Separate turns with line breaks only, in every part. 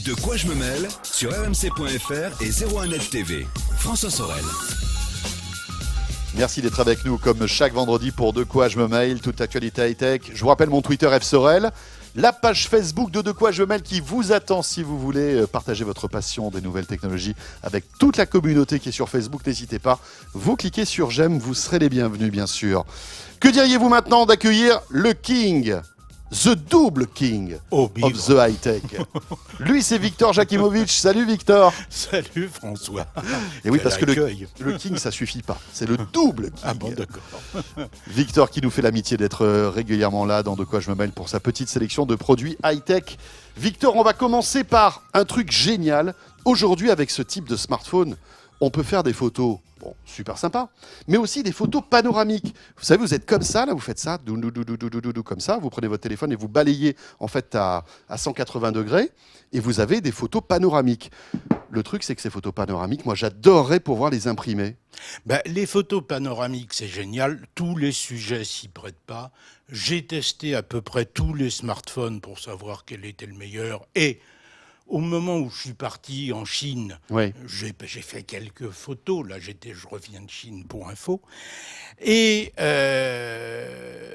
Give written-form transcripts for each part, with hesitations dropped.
De quoi je me mêle sur rmc.fr et 01net TV. François Sorel.
Merci d'être avec nous comme chaque vendredi pour De quoi je me mêle, toute actualité high-tech. Je vous rappelle mon Twitter FSorel, la page Facebook de quoi je me mêle qui vous attend si vous voulez partager votre passion des nouvelles technologies avec toute la communauté qui est sur Facebook. N'hésitez pas, vous cliquez sur j'aime, vous serez les bienvenus bien sûr. Que diriez-vous maintenant d'accueillir le King, The Double King of the High Tech. Lui, c'est Victor Jakimovic. Salut Victor.
Salut François.
Et oui, parce que le King, ça suffit pas. C'est le double King.
Ah bon, d'accord.
Victor qui nous fait l'amitié d'être régulièrement là dans De quoi je me mêle pour sa petite sélection de produits high-tech. Victor, on va commencer par un truc génial. Aujourd'hui, avec ce type de smartphone, on peut faire des photos, bon, super sympa, mais aussi des photos panoramiques. Vous savez, vous êtes comme ça, là, vous faites ça, comme ça, vous prenez votre téléphone et vous balayez en fait à 180 degrés, et vous avez des photos panoramiques. Le truc, c'est que ces photos panoramiques, moi, j'adorerais pouvoir les imprimer.
Les photos panoramiques, c'est génial. Tous les sujets s'y prêtent pas. J'ai testé à peu près tous les smartphones pour savoir quel était le meilleur, et au moment où je suis parti en Chine,
oui,
j'ai fait quelques photos. Là, je reviens de Chine pour info. Et le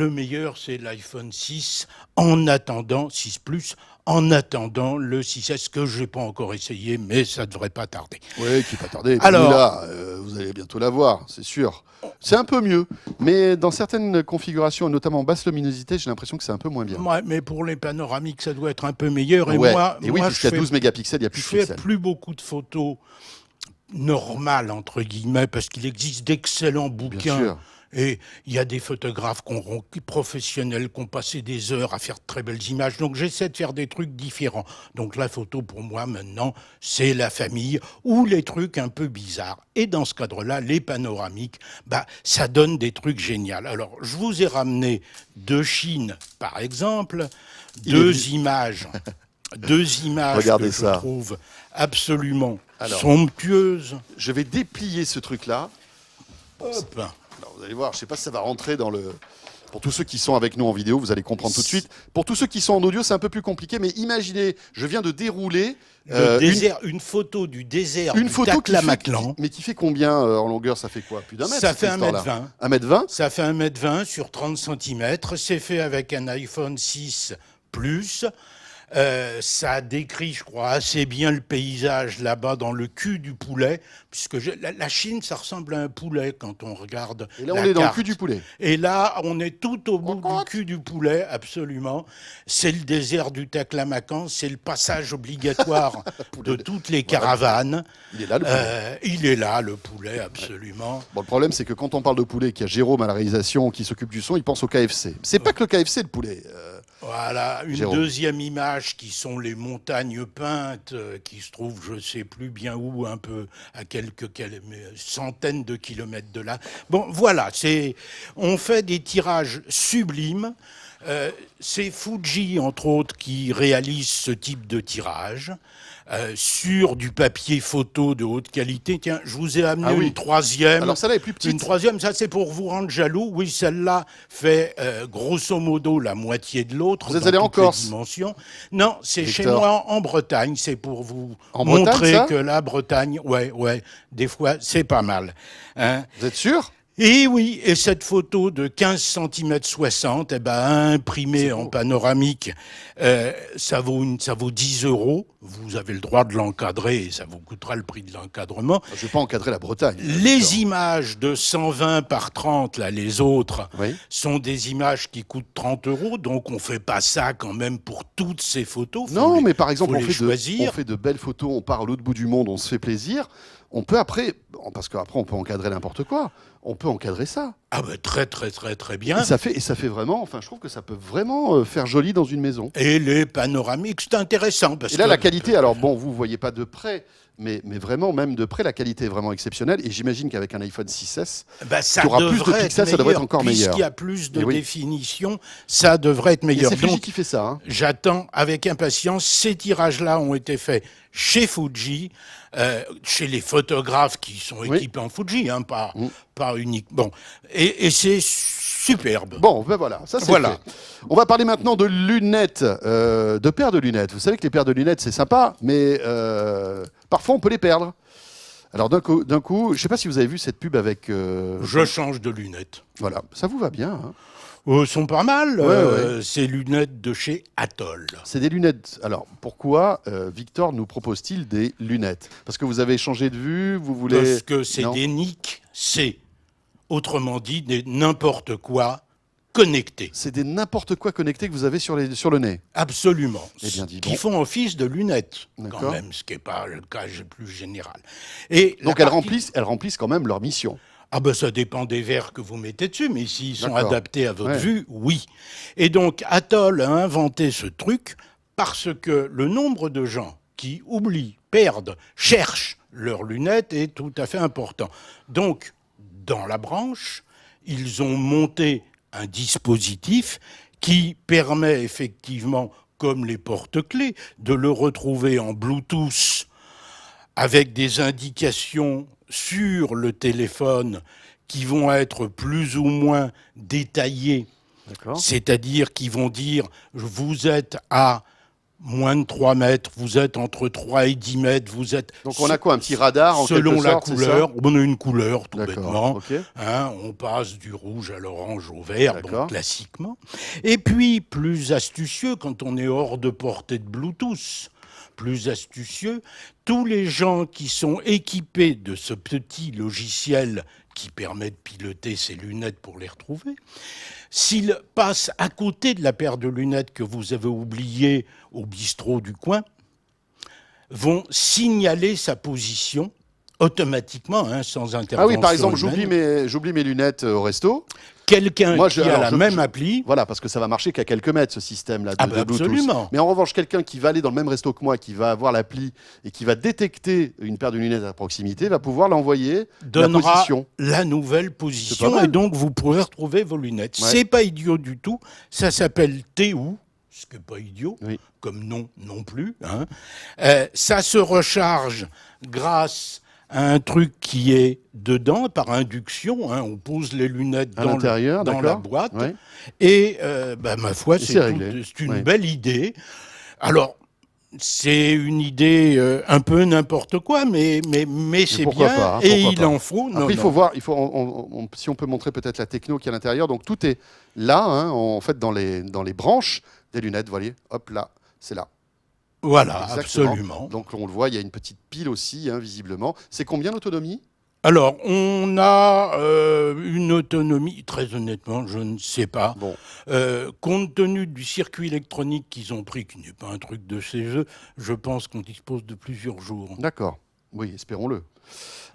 meilleur, c'est l'iPhone 6, en attendant, 6 Plus, en attendant le 6S, que je n'ai pas encore essayé, mais ça ne devrait pas tarder.
Oui, qui ne va pas tarder.
Alors,
là, vous allez bientôt l'avoir, c'est sûr. C'est un peu mieux, mais dans certaines configurations, notamment basse luminosité, j'ai l'impression que c'est un peu moins bien.
Ouais, mais pour les panoramiques, ça doit être un peu meilleur. Et
ouais.
moi,
oui, puisqu'il y a 12 mégapixels, il n'y a plus de pixels.
Je fais plus beaucoup de photos normales, entre guillemets, parce qu'il existe d'excellents bouquins. Et il y a des photographes professionnels qui ont passé des heures à faire de très belles images. Donc j'essaie de faire des trucs différents. Donc la photo, pour moi, maintenant, c'est la famille ou les trucs un peu bizarres. Et dans ce cadre-là, les panoramiques, ça donne des trucs géniaux. Alors, je vous ai ramené de Chine, par exemple, deux images
Regardez
que
ça.
Je trouve absolument somptueuses.
Je vais déplier ce truc-là.
Hop.
Alors, vous allez voir, je ne sais pas si ça va rentrer dans le... Pour tous ceux qui sont avec nous en vidéo, vous allez comprendre tout de suite. Pour tous ceux qui sont en audio, c'est un peu plus compliqué, mais imaginez, je viens de dérouler...
une photo du désert du Taklamakan.
Mais qui fait combien en longueur? Ça fait quoi? Plus d'un mètre?
Ça fait 1m20.
1m20?
Ça fait 1m20 sur 30 cm. C'est fait avec un iPhone 6 Plus. Ça décrit, je crois, assez bien le paysage là-bas dans le cul du poulet, puisque la Chine, ça ressemble à un poulet quand on regarde.
Et là, on est dans le cul du poulet.
Et là, on est tout au bout du cul du poulet, absolument. C'est le désert du Taklamakan, c'est le passage obligatoire de toutes les caravanes.
Il est là, le poulet.
Il est là, le poulet, absolument.
Bon, le problème, c'est que quand on parle de poulet, qu'il y a Jérôme à la réalisation qui s'occupe du son, il pense au KFC. C'est pas que le KFC, le poulet.
Voilà, une
Jérôme.
Deuxième image qui sont les montagnes peintes qui se trouvent je ne sais plus bien où, un peu à quelques centaines de kilomètres de là. Bon, voilà, on fait des tirages sublimes. C'est Fuji, entre autres, qui réalise ce type de tirage sur du papier photo de haute qualité. Tiens, je vous ai amené une troisième.
Alors celle-là est plus petite.
Une troisième, ça c'est pour vous rendre jaloux. Oui, celle-là fait grosso modo la moitié de l'autre.
Vous êtes allé en Corse?
Non, c'est chez moi en Bretagne. C'est pour vous
montrer
Bretagne, que la Bretagne, ouais, des fois, c'est pas mal. Hein.
Vous êtes sûr?
Et oui, et cette photo de 15 cm 60, imprimée en panoramique, ça vaut 10 €. Vous avez le droit de l'encadrer et ça vous coûtera le prix de l'encadrement.
Je ne vais pas encadrer la Bretagne.
Les images de 120 par 30, là, les autres, sont des images qui coûtent 30 €. Donc on ne fait pas ça quand même pour toutes ces photos.
Non, mais par exemple, on
fait
de belles photos, on part à l'autre bout du monde, on se fait plaisir. On peut après, parce qu'après on peut encadrer n'importe quoi, on peut encadrer ça.
Ah ben très bien.
Et ça fait vraiment, enfin je trouve que ça peut vraiment faire joli dans une maison.
Et les panoramiques, c'est intéressant.
Et là la qualité, alors bon, vous ne voyez pas de près, mais vraiment, même de près, la qualité est vraiment exceptionnelle. Et j'imagine qu'avec un iPhone 6S,
ça
qui aura plus de pixels, ça devrait être encore meilleur.
Puisqu'il y a plus de définition, ça devrait être meilleur.
Et c'est Fuji qui fait ça. Hein.
J'attends avec impatience. Ces tirages-là ont été faits chez Fuji, chez les photographes qui sont équipés en Fuji, hein, pas pas unique. Bon, et c'est superbe.
Bon, ben voilà, ça c'est fait. On va parler maintenant de lunettes, de paires de lunettes. Vous savez que les paires de lunettes, c'est sympa, mais parfois on peut les perdre. Alors d'un coup, je ne sais pas si vous avez vu cette pub avec...
Je change de lunettes.
Voilà, ça vous va bien, hein.
Sont pas mal,
ouais.
ces lunettes de chez Atoll.
C'est des lunettes. Alors, pourquoi Victor nous propose-t-il des lunettes? Parce que vous avez changé de vue, vous voulez...
Parce que c'est des NIC C. Autrement dit, des n'importe quoi connecté.
C'est des n'importe quoi connecté que vous avez sur le nez.
Absolument.
Eh bien, dis
qui
donc.
font office de lunettes, quand même, ce qui n'est pas le cas plus général. Et
donc elles remplissent quand même leur mission.
Ah ben ça dépend des verres que vous mettez dessus, mais s'ils sont adaptés à votre
ouais.
vue, oui. Et donc Atoll a inventé ce truc parce que le nombre de gens qui oublient, perdent, cherchent leurs lunettes est tout à fait important. Donc, dans la branche, ils ont monté un dispositif qui permet effectivement, comme les porte-clés, de le retrouver en Bluetooth avec des indications sur le téléphone qui vont être plus ou moins détaillées. C'est-à-dire qu'ils vont dire « vous êtes à moins de 3 mètres, vous êtes entre 3 et 10 mètres, vous êtes... »
Donc on a quoi, un petit radar en
selon la
sorte,
couleur, on a une couleur tout bêtement.
Okay.
Hein, on passe du rouge à l'orange au vert, donc classiquement. Et puis, plus astucieux, quand on est hors de portée de Bluetooth, plus astucieux, tous les gens qui sont équipés de ce petit logiciel qui permet de piloter ces lunettes pour les retrouver, s'ils passent à côté de la paire de lunettes que vous avez oubliée au bistrot du coin, vont signaler sa position automatiquement, hein, sans intervention.
Ah oui, par exemple, j'oublie mes lunettes au resto.
Quelqu'un qui a la même appli...
Voilà, parce que ça va marcher qu'à quelques mètres, ce système-là de Bluetooth.
Absolument.
Mais en revanche, quelqu'un qui va aller dans le même resto que moi, qui va avoir l'appli et qui va détecter une paire de lunettes à proximité, va pouvoir l'envoyer la position.
La nouvelle position, et donc vous pourrez retrouver vos lunettes. Ouais. C'est pas idiot du tout. Ça s'appelle TU, ce qui n'est pas idiot, comme nom non plus. Hein. Ça se recharge grâce à un truc qui est dedans, par induction, hein, on pose les lunettes dans la boîte, et ma foi, c'est une belle idée. Alors, c'est une idée un peu n'importe quoi, mais c'est bien, pas, et il en faut.
Après, il faut voir, si on peut montrer peut-être la techno qui est à l'intérieur. Donc tout est là, hein, en fait, dans les branches des lunettes, vous voyez, hop là, c'est là.
Voilà, exactement. Absolument.
Donc on le voit, il y a une petite pile aussi, hein, visiblement. C'est combien l'autonomie ?
Alors, on a une autonomie, très honnêtement, je ne sais pas. Bon. Compte tenu du circuit électronique qu'ils ont pris, qui n'est pas un truc de chez eux, je pense qu'on dispose de plusieurs jours.
D'accord, oui, espérons-le.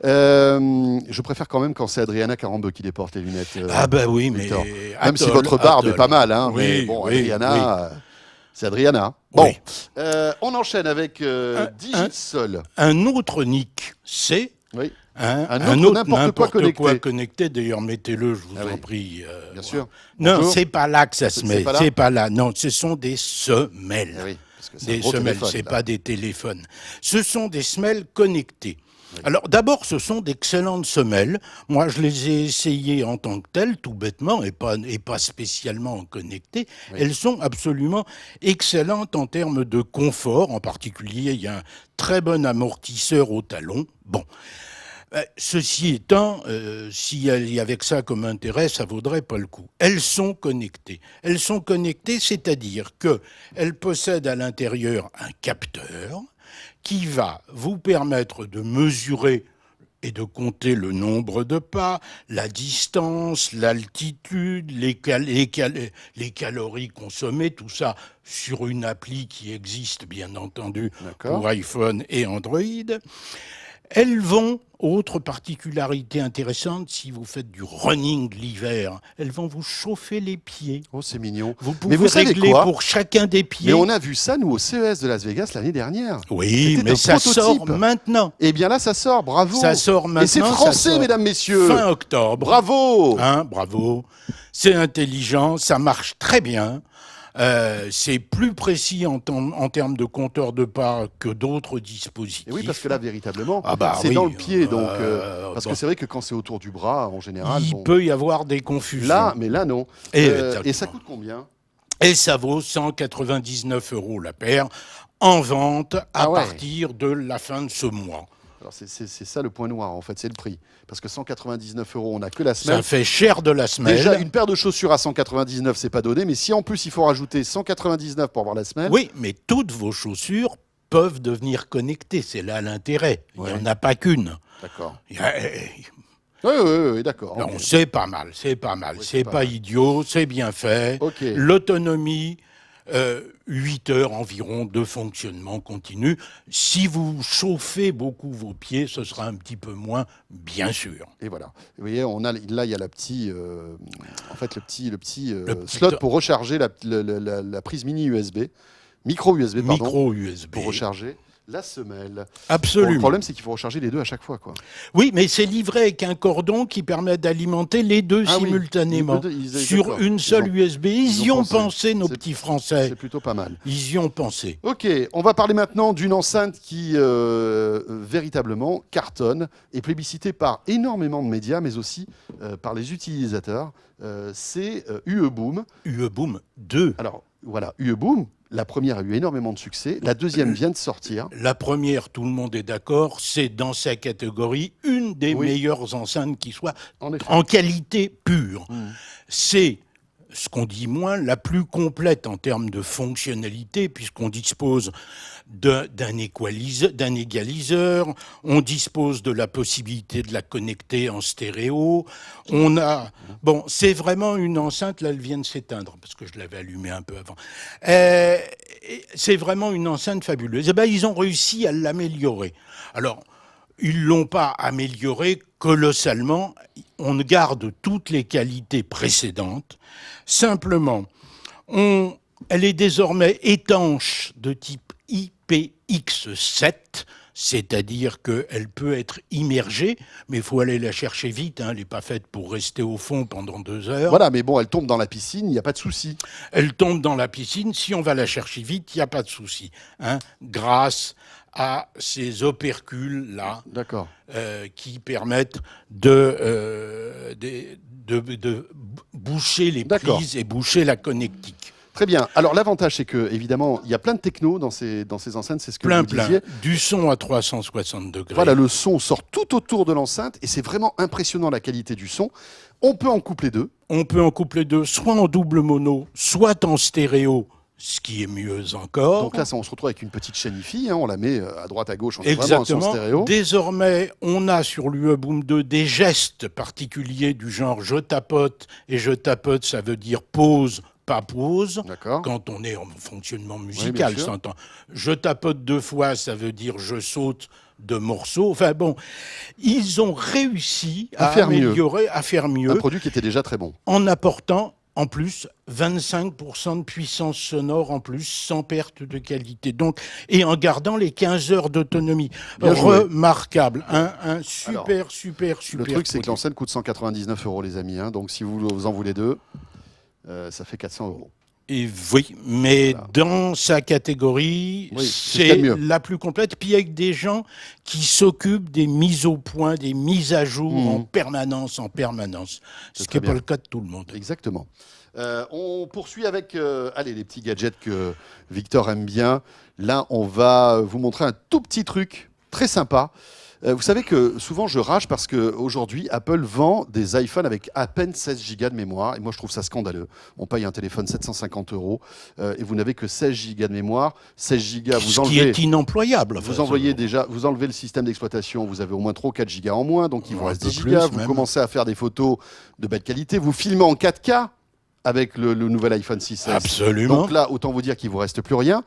Je préfère quand même quand c'est Adriana Carambeu qui les porte, les lunettes.
Ah bah oui, mais...
Même si votre barbe est pas mal, hein, mais bon, Adriana... C'est Adriana. Bon, on enchaîne avec Digisol.
Un autre NIC, c'est
un autre n'importe quoi
connecté. D'ailleurs, mettez-le, je vous en prie.
Bien sûr.
Non, c'est pas là que ça se met. C'est pas là. Non, ce sont des semelles.
Oui,
des semelles, c'est pas des téléphones. Ce sont des semelles connectées. Alors d'abord, ce sont d'excellentes semelles. Moi, je les ai essayées en tant que telles, tout bêtement, et pas spécialement connectées. Oui. Elles sont absolument excellentes en termes de confort. En particulier, il y a un très bon amortisseur au talon. Bon. Ceci étant, s'il y avait que ça comme intérêt, ça vaudrait pas le coup. Elles sont connectées. Elles sont connectées, c'est-à-dire qu'elles possèdent à l'intérieur un capteur qui va vous permettre de mesurer et de compter le nombre de pas, la distance, l'altitude, les calories consommées, tout ça sur une appli qui existe, bien entendu, pour iPhone et Android. Elles vont, autre particularité intéressante, si vous faites du running l'hiver, elles vont vous chauffer les pieds.
Oh, c'est mignon.
Vous pouvez régler pour chacun des pieds.
Mais on a vu ça, nous, au CES de Las Vegas l'année dernière.
Oui, mais ça sort maintenant.
Eh bien là, ça sort, bravo.
Ça sort maintenant.
Et c'est français, mesdames, messieurs.
Fin octobre.
Bravo.
Hein, bravo. C'est intelligent, ça marche très bien. C'est plus précis en termes de compteur de pas que d'autres dispositifs.
Et oui, parce que là, véritablement, c'est
oui,
dans le pied. Donc, parce que c'est vrai que quand c'est autour du bras, en général...
Il peut y avoir des confusions.
Là, mais là, non. Et ça coûte combien ?
Et ça vaut 199 € la paire, en vente à partir de la fin de ce mois.
Alors c'est ça le point noir, en fait, c'est le prix. Parce que 199 €, on n'a que la semelle.
Ça fait cher de la semelle.
Déjà, une paire de chaussures à 199, c'est pas donné. Mais si en plus, il faut rajouter 199 pour avoir la semelle...
Oui, mais toutes vos chaussures peuvent devenir connectées. C'est là l'intérêt. Il n'y en a pas qu'une.
D'accord.
Oui,
d'accord.
Non, c'est pas mal, c'est pas mal. Oui, c'est pas idiot, c'est bien fait.
Okay.
L'autonomie... 8 heures environ de fonctionnement continu. Si vous chauffez beaucoup vos pieds, ce sera un petit peu moins, bien sûr.
Et voilà. Vous voyez, là, il y a le petit slot pour recharger la prise micro USB, pour recharger la semelle.
Absolument.
Bon, le problème, c'est qu'il faut recharger les deux à chaque fois, quoi.
Oui, mais c'est livré avec un cordon qui permet d'alimenter les deux simultanément sur une seule USB. Ils y ont pensé, nos petits Français.
C'est plutôt pas mal.
Ils y ont pensé.
Ok, on va parler maintenant d'une enceinte qui véritablement cartonne et plébiscitée par énormément de médias, mais aussi par les utilisateurs. C'est UE-Boom.
UE-Boom 2.
Alors, voilà, UE-Boom. La première a eu énormément de succès. La deuxième vient de sortir.
La première, tout le monde est d'accord, c'est dans sa catégorie une des meilleures enceintes qui soit en qualité pure. C'est ce qu'on dit moins, la plus complète en termes de fonctionnalité, puisqu'on dispose d'un égaliseur, on dispose de la possibilité de la connecter en stéréo, c'est vraiment une enceinte, là elle vient de s'éteindre, parce que je l'avais allumée un peu avant, c'est vraiment une enceinte fabuleuse. Et ils ont réussi à l'améliorer. Alors, ils ne l'ont pas améliorée colossalement, on garde toutes les qualités précédentes, simplement, elle est désormais étanche de type IPX7, c'est-à-dire qu'elle peut être immergée, mais il faut aller la chercher vite, elle n'est pas faite pour rester au fond pendant 2 heures.
Voilà, mais bon, elle tombe dans la piscine, il n'y a pas de souci.
Elle tombe dans la piscine, si on va la chercher vite, il n'y a pas de souci, grâce à ces opercules-là qui permettent de boucher les prises et boucher la connectique.
Très bien. Alors l'avantage, c'est que évidemment, il y a plein de techno dans ces enceintes, c'est ce que vous disiez.
Du son à 360 degrés.
Voilà, le son sort tout autour de l'enceinte et c'est vraiment impressionnant la qualité du son. On peut en coupler deux.
On peut en coupler deux, soit en double mono, soit en stéréo. Ce qui est mieux encore.
Donc là, on se retrouve avec une petite chaîne hi-fi, on la met à droite, à gauche, on a vraiment un son stéréo.
Désormais, on a sur l'UE-Boom 2 des gestes particuliers du genre je tapote, et je tapote, ça veut dire pause, pas pause, quand on est en fonctionnement musical, s'entend. Je tapote 2 fois, ça veut dire je saute de morceaux. Enfin bon, ils ont réussi à améliorer, à faire mieux.
Un produit qui était déjà très bon.
En apportant en plus, 25% de puissance sonore en plus, sans perte de qualité. Donc, et en gardant les 15 heures d'autonomie. Remarquable. Un super.
Le truc, c'est que l'enceinte coûte 199 €, les amis. Donc, si vous en voulez 2, ça fait 400 €.
Et oui, mais dans sa catégorie, c'est la plus complète. Puis avec des gens qui s'occupent des mises au point, des mises à jour en permanence. Ce qui n'est pas le cas de tout le monde.
Exactement. On poursuit avec les petits gadgets que Victor aime bien. Là, on va vous montrer un tout petit truc très sympa. Vous savez que souvent je rage parce qu'aujourd'hui Apple vend des iPhones avec à peine 16 Go de mémoire et moi je trouve ça scandaleux. On paye un téléphone 750 € et vous n'avez que 16 Go de mémoire. 16 Go, vous enlevez...
Ce qui est inemployable.
Vous enlevez vous enlevez le système d'exploitation, vous avez au moins 3 ou 4 Go en moins, donc il vous reste 10 Go. Vous commencez à faire des photos de belle qualité, vous filmez en 4K avec le nouvel iPhone 6S.
Absolument.
Donc là, autant vous dire qu'il ne vous reste plus rien.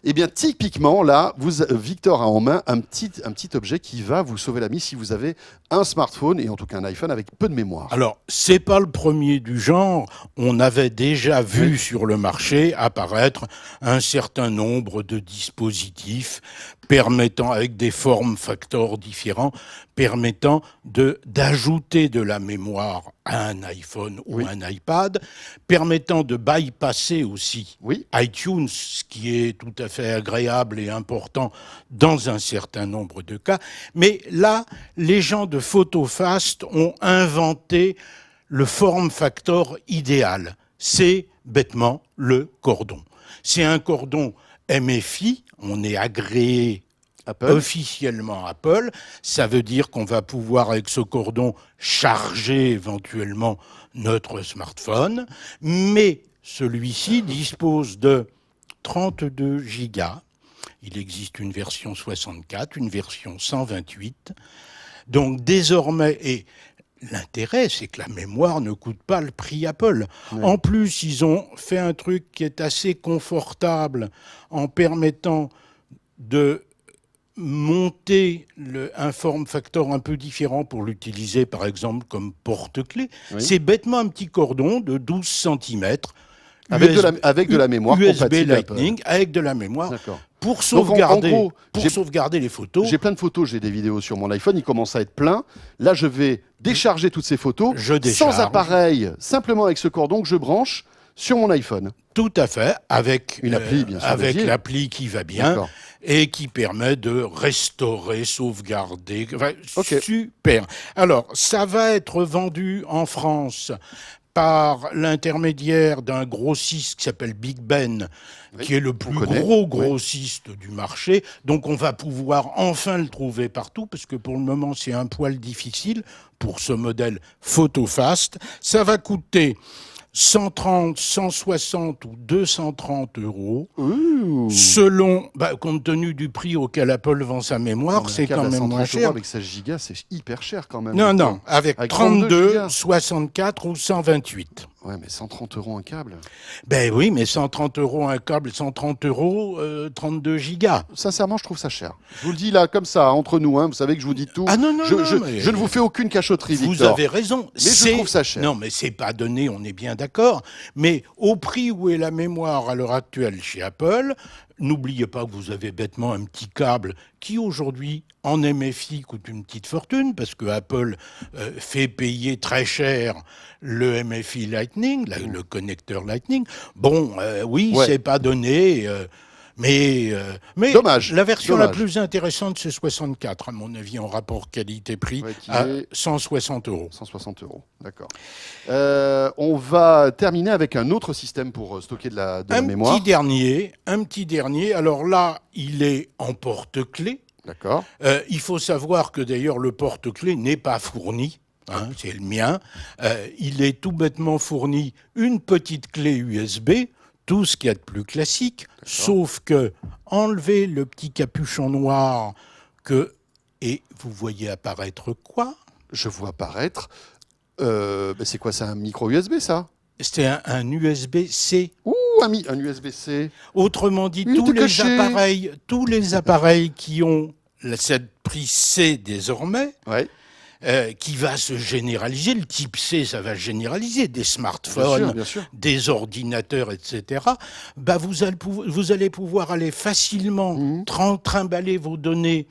Eh bien, typiquement, là, Victor a en main un petit objet qui va vous sauver la mise si vous avez un smartphone, et en tout cas un iPhone avec peu de mémoire.
Alors, c'est pas le premier du genre. On avait déjà vu sur le marché apparaître un certain nombre de dispositifs permettant, avec des formes factors différents, permettant d'ajouter de la mémoire à un iPhone ou
Oui.
un iPad, permettant de bypasser aussi
Oui.
iTunes, ce qui est tout à fait agréable et important dans un certain nombre de cas. Mais là, les gens de PhotoFast ont inventé le form factor idéal. C'est bêtement le cordon. C'est un cordon MFI, on est agréé
Apple.
officiellement Apple. Ça veut dire qu'on va pouvoir, avec ce cordon, charger éventuellement notre smartphone. Mais celui-ci dispose de 32 gigas. Il existe une version 64, une version 128. Donc désormais, et l'intérêt, c'est que la mémoire ne coûte pas le prix Apple.
Oui.
En plus, ils ont fait un truc qui est assez confortable en permettant de monter un form factor un peu différent pour l'utiliser, par exemple, comme porte-clés.
Oui.
C'est bêtement un petit cordon de 12 cm.
Avec de la mémoire
USB
compatible
Lightning,
Apple.
avec de la mémoire,
D'accord.
pour
Donc,
sauvegarder,
en gros,
pour sauvegarder les photos.
J'ai plein de photos, j'ai des vidéos sur mon iPhone, il commence à être plein. Là, je vais décharger toutes ces photos
Je décharge.
sans appareil, simplement avec ce cordon que je branche sur mon iPhone.
Tout à fait, avec
Une appli, bien sûr,
avec
dédiée.
l'appli qui va bien
D'accord.
et qui permet de restaurer, sauvegarder. Enfin,
Ok.
super. Alors, ça va être vendu en France par l'intermédiaire d'un grossiste qui s'appelle Big Ben,
Oui,
qui est le plus
connaît,
gros
oui.
grossiste du marché. Donc on va pouvoir enfin le trouver partout, parce que pour le moment c'est un poil difficile pour ce modèle PhotoFast. Ça va coûter 130, 160 ou 230 euros,
Ouh.
selon, compte tenu du prix auquel Apple vend sa mémoire,
Non, mais un
c'est
câble
quand
à
même
130
moins
euros
cher.
avec 16 gigas, c'est hyper cher quand même.
Non, non, avec
Avec 32
32,
gigas.
64 ou 128.
Ouais, mais 130 euros un câble.
Ben oui, mais 130 euros un câble, 130 euros, 32 gigas.
Sincèrement, je trouve ça cher. Je vous le dis là, comme ça, entre nous, hein, vous savez que je vous dis tout.
Ah non, non,
je,
non,
je-
mais-
je ne vous fais aucune cachotterie,
Vous
Victor.
avez raison.
Mais je trouve ça cher.
Non, mais c'est pas donné, on est bien d'accord. Mais au prix où est la mémoire à l'heure actuelle chez Apple, n'oubliez pas que vous avez bêtement un petit câble qui aujourd'hui en MFI coûte une petite fortune, parce que Apple fait payer très cher le MFI Lightning, le connecteur Lightning. Bon, oui,
Ouais.
c'est pas donné. Mais
Dommage,
la version
dommage.
la plus intéressante, c'est 64, à mon avis, en rapport qualité-prix,
Ouais, qui
à
est
160 euros.
160 euros, d'accord. On va terminer avec un autre système pour stocker de la mémoire.
Un petit dernier. Alors là, il est en porte-clés.
D'accord.
Il faut savoir que d'ailleurs, le porte-clés n'est pas fourni. Hein, c'est le mien. Il est tout bêtement fourni une petite clé USB, tout ce qu'il y a de plus classique, sauf que enlevez le petit capuchon noir et vous voyez apparaître quoi?
Je vois apparaître. C'est quoi, c'est un micro USB, ça?
C'est un USB-C.
Ouh, un USB-C.
Autrement dit,
Il était caché.
tous les appareils qui ont cette prise C désormais,
Ouais.
qui va se généraliser, le type C, ça va se généraliser, des
Bien
smartphones,
bien sûr.
des ordinateurs, etc. Vous allez pouvoir aller facilement
Mhm.
trimballer vos données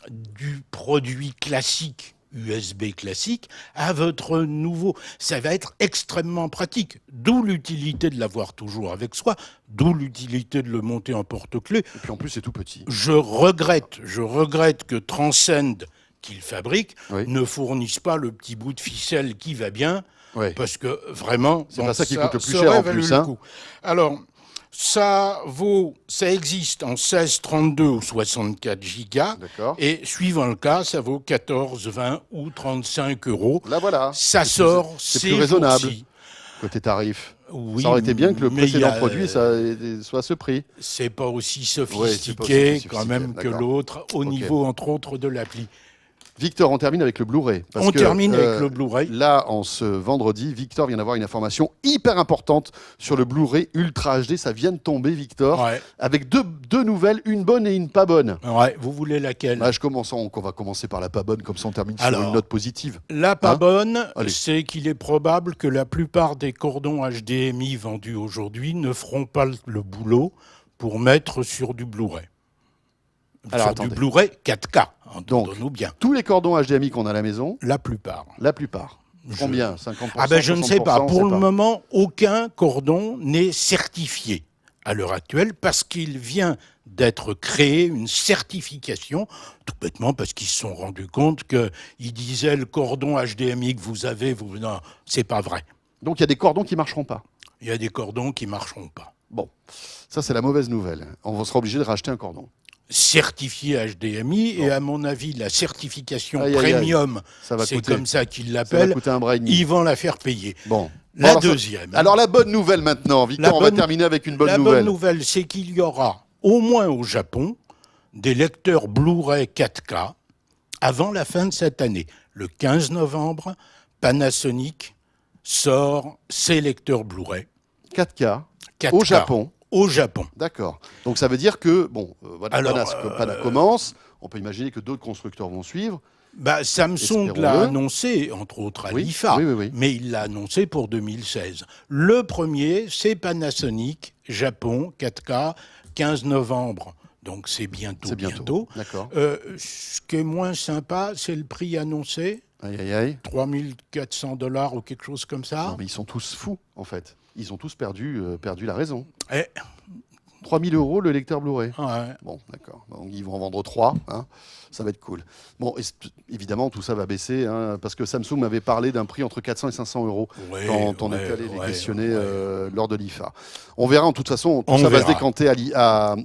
du produit classique, USB classique, à votre nouveau. Ça va être extrêmement pratique, d'où l'utilité de l'avoir toujours avec soi, d'où l'utilité de le monter en porte-clés.
Et puis en plus, c'est tout petit.
Je regrette que Transcend, qu'il fabrique,
Oui.
ne fournisse pas le petit bout de ficelle qui va bien,
Ouais.
parce que vraiment,
C'est pas ça qui coûte le plus
ça
cher, en
aurait valu
plus,
le
hein.
coup. Alors, ça existe en 16, 32 ou 64 gigas,
D'accord.
et suivant le cas, ça vaut 14, 20 ou 35 euros.
Là, voilà.
Ça
C'est
sort,
c'est
ces
plus raisonnable.
jours-ci.
Côté tarif.
Oui,
Ça aurait été bien que le
mais il y
précédent
a,
produit soit à ce prix.
c'est pas aussi
Ouais, c'est pas
sophistiqué
aussi
quand même que
d'accord.
l'autre, au
Ok.
niveau, entre autres, de l'appli.
Victor, on termine avec le Blu-ray. Parce
On
que,
termine avec le Blu-ray.
Là, en ce vendredi, Victor vient d'avoir une information hyper importante sur le Blu-ray Ultra HD. Ça vient de tomber, Victor,
Ouais.
avec deux nouvelles, une bonne et une pas bonne.
Ouais, vous voulez laquelle?
Bah, on va commencer par la pas bonne, comme ça on termine sur
Alors,
une note positive.
La pas
Hein
bonne,
Allez.
c'est qu'il est probable que la plupart des cordons HDMI vendus aujourd'hui ne feront pas le boulot pour mettre sur du Blu-ray.
Alors,
sur du Blu-ray 4K, entendons-nous bien.
Tous les cordons HDMI qu'on a à la maison,
La plupart.
combien 50%,
Ah ben je ne sais pas.
60%,
Pour
on
le
sait pas.
moment, aucun cordon n'est certifié à l'heure actuelle parce qu'il vient d'être créé une certification, tout bêtement parce qu'ils se sont rendus compte qu'ils disaient le cordon HDMI que vous avez, non, c'est pas vrai.
Donc il y a des cordons qui marcheront pas.
Il y a des cordons qui marcheront pas.
Bon, ça c'est la mauvaise nouvelle. On sera obligé de racheter un cordon.
Certifié HDMI, et à mon avis, la certification
Aïe, aïe, aïe.
premium,
Ça va
c'est
coûter.
comme ça qu'ils
Ça va
l'appellent,
coûter un bras et demi.
ils vont la faire payer.
Bon.
La
Alors,
deuxième.
Alors la bonne nouvelle maintenant, Victor, on va terminer avec une bonne
La
nouvelle.
bonne nouvelle, c'est qu'il y aura, au moins au Japon, des lecteurs Blu-ray 4K avant la fin de cette année. Le 15 novembre, Panasonic sort ses lecteurs Blu-ray
4K,
4K
au Japon.
Au Japon.
D'accord. Donc ça veut dire que, bon,
Alors,
Pana commence, on peut imaginer que d'autres constructeurs vont suivre.
Bah, Samsung l'a
Espérons-le.
annoncé, entre autres à
Oui,
l'IFA,
oui.
mais il l'a annoncé pour 2016. Le premier, c'est Panasonic, Japon, 4K, 15 novembre. Donc c'est bientôt.
C'est bientôt. D'accord.
Ce qui est moins sympa, c'est le prix annoncé,
Aïe, aïe, aïe.
$3 400 ou quelque chose comme ça.
Non, mais ils sont tous fous, en fait. Ils ont tous perdu la raison.
Eh,
3 000 € le lecteur Blu-ray.
ouais.
Bon, d'accord. Donc, ils vont en vendre 3. Hein. Ça va être cool. Bon, évidemment, tout ça va baisser, hein, parce que Samsung m'avait parlé d'un prix entre 400 et 500 € quand on est allé les questionner lors de l'IFA. On verra, en toute façon, tout ça va se décanter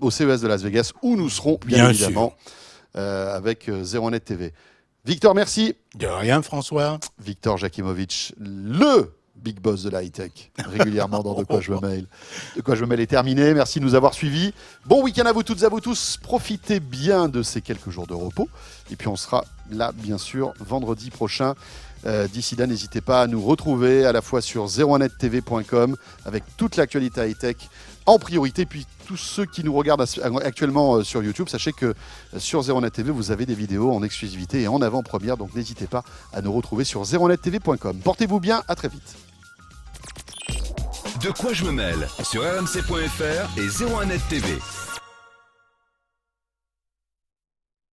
au CES de Las Vegas, où nous serons, bien évidemment, avec 01net TV. Victor, merci.
De rien, François.
Victor Jakimovic, le big boss de la high-tech, régulièrement dans De quoi je me mêle. De quoi je me mêle est terminé. Merci de nous avoir suivis. Bon week-end à vous toutes et à vous tous. Profitez bien de ces quelques jours de repos. Et puis on sera là, bien sûr, vendredi prochain. D'ici là, n'hésitez pas à nous retrouver à la fois sur 01nettv.com avec toute l'actualité high-tech en priorité. Puis tous ceux qui nous regardent actuellement sur YouTube, sachez que sur 01net TV, vous avez des vidéos en exclusivité et en avant-première. Donc n'hésitez pas à nous retrouver sur 01nettv.com. Portez-vous bien, à très vite.
De quoi je me mêle sur rmc.fr et 01net TV.